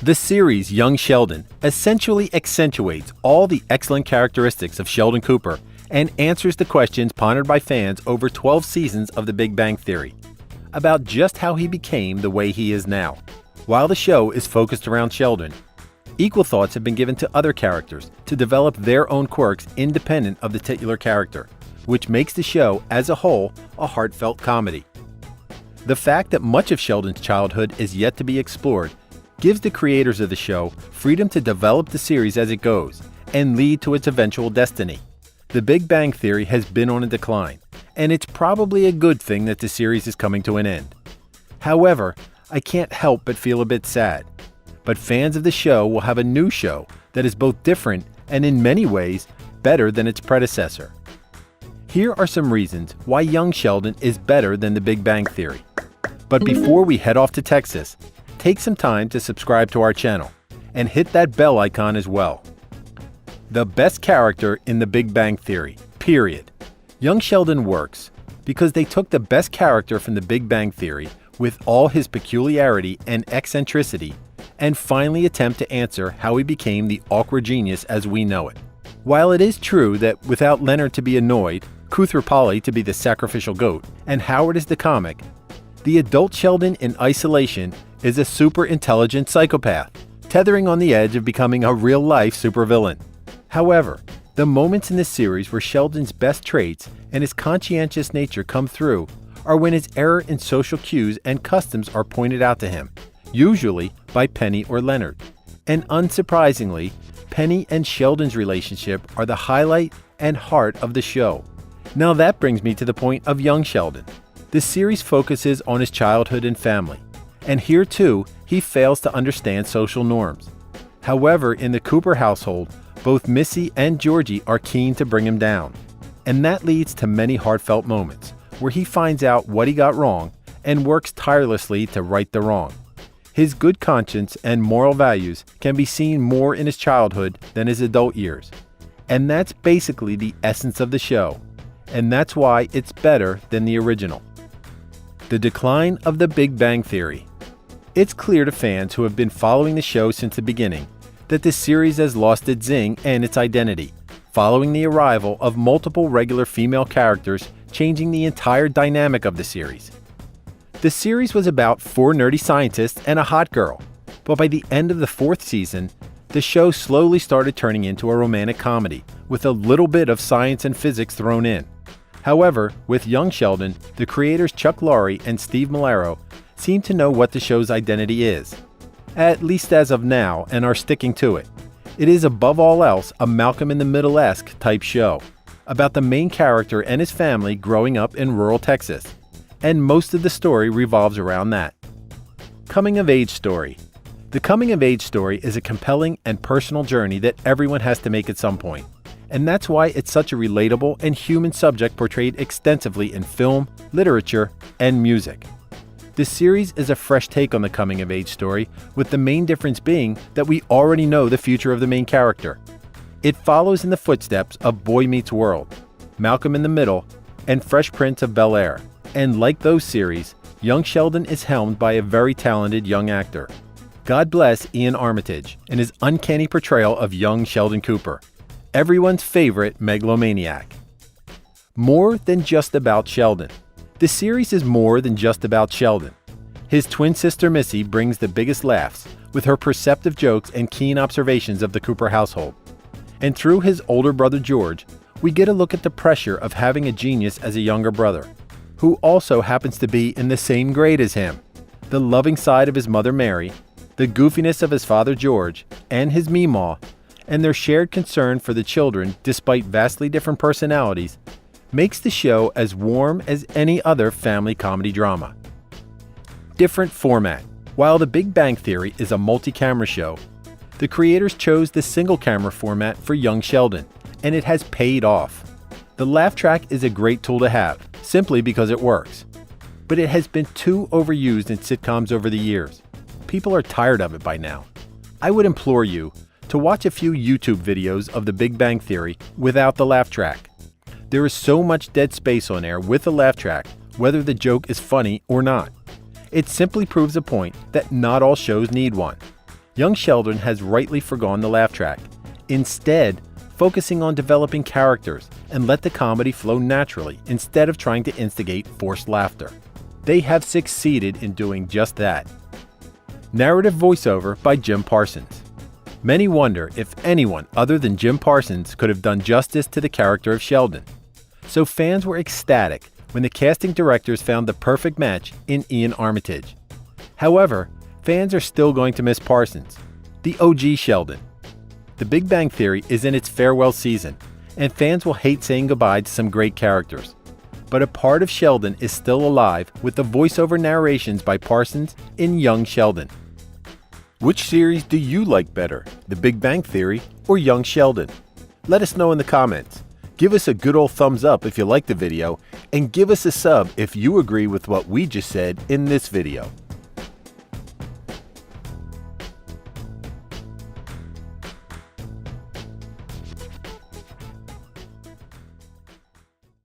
The series Young Sheldon essentially accentuates all the excellent characteristics of Sheldon Cooper and answers the questions pondered by fans over 12 seasons of The Big Bang Theory about just how he became the way he is now. While the show is focused around Sheldon, equal thoughts have been given to other characters to develop their own quirks independent of the titular character, which makes the show as a whole a heartfelt comedy. The fact that much of Sheldon's childhood is yet to be explored gives the creators of the show freedom to develop the series as it goes and lead to its eventual destiny. The Big Bang Theory has been on a decline, and it's probably a good thing that the series is coming to an end. However, I can't help but feel a bit sad. But fans of the show will have a new show that is both different and in many ways better than its predecessor. Here are some reasons why Young Sheldon is better than The Big Bang Theory. But before we head off to Texas, take some time to subscribe to our channel and hit that bell icon as well. The best character in The Big Bang Theory, period. Young Sheldon works because they took the best character from The Big Bang Theory with all his peculiarity and eccentricity and finally attempt to answer how he became the awkward genius as we know it. While it is true that without Leonard to be annoyed, Koothrappali to be the sacrificial goat, and Howard is the comic, the adult Sheldon in isolation is a super intelligent psychopath, tethering on the edge of becoming a real-life supervillain. However, the moments in this series where Sheldon's best traits and his conscientious nature come through are when his error in social cues and customs are pointed out to him, usually by Penny or Leonard. And unsurprisingly, Penny and Sheldon's relationship are the highlight and heart of the show. Now that brings me to the point of Young Sheldon. The series focuses on his childhood and family, and here too, he fails to understand social norms. However, in the Cooper household, both Missy and Georgie are keen to bring him down, and that leads to many heartfelt moments where he finds out what he got wrong and works tirelessly to right the wrong. His good conscience and moral values can be seen more in his childhood than his adult years, and that's basically the essence of the show, and that's why it's better than the original. The decline of The Big Bang Theory. It's clear to fans who have been following the show since the beginning that the series has lost its zing and its identity, following the arrival of multiple regular female characters changing the entire dynamic of the series. The series was about 4 nerdy scientists and a hot girl, but by the end of the 4th season, the show slowly started turning into a romantic comedy with a little bit of science and physics thrown in. However, with Young Sheldon, the creators Chuck Lorre and Steve Malero seem to know what the show's identity is, at least as of now, and are sticking to it. It is above all else a Malcolm in the Middle-esque type show, about the main character and his family growing up in rural Texas, and most of the story revolves around that. Coming-of-Age Story. The Coming-of-Age Story is a compelling and personal journey that everyone has to make at some point. And that's why it's such a relatable and human subject portrayed extensively in film, literature, and music. This series is a fresh take on the coming-of-age story, with the main difference being that we already know the future of the main character. It follows in the footsteps of Boy Meets World, Malcolm in the Middle, and Fresh Prince of Bel-Air. And like those series, Young Sheldon is helmed by a very talented young actor. God bless Ian Armitage and his uncanny portrayal of young Sheldon Cooper, everyone's favorite megalomaniac. More than just about Sheldon. The series is more than just about Sheldon. His twin sister Missy brings the biggest laughs with her perceptive jokes and keen observations of the Cooper household. And through his older brother George, we get a look at the pressure of having a genius as a younger brother, who also happens to be in the same grade as him, the loving side of his mother Mary, the goofiness of his father George, and his meemaw, and their shared concern for the children despite vastly different personalities, makes the show as warm as any other family comedy drama. Different format. While The Big Bang Theory is a multi-camera show, the creators chose the single-camera format for Young Sheldon, and it has paid off. The laugh track is a great tool to have, simply because it works. But it has been too overused in sitcoms over the years. People are tired of it by now. I would implore you to watch a few YouTube videos of The Big Bang Theory without the laugh track. There is so much dead space on air with the laugh track, whether the joke is funny or not. It simply proves a point that not all shows need one. Young Sheldon has rightly forgone the laugh track, instead focusing on developing characters and let the comedy flow naturally instead of trying to instigate forced laughter. They have succeeded in doing just that. Narrative voiceover by Jim Parsons. Many wonder if anyone other than Jim Parsons could have done justice to the character of Sheldon. So fans were ecstatic when the casting directors found the perfect match in Ian Armitage. However, fans are still going to miss Parsons, the OG Sheldon. The Big Bang Theory is in its farewell season, and fans will hate saying goodbye to some great characters. But a part of Sheldon is still alive with the voiceover narrations by Parsons in Young Sheldon. Which series do you like better, The Big Bang Theory or Young Sheldon? Let us know in the comments. Give us a good old thumbs up if you liked the video, and give us a sub if you agree with what we just said in this video.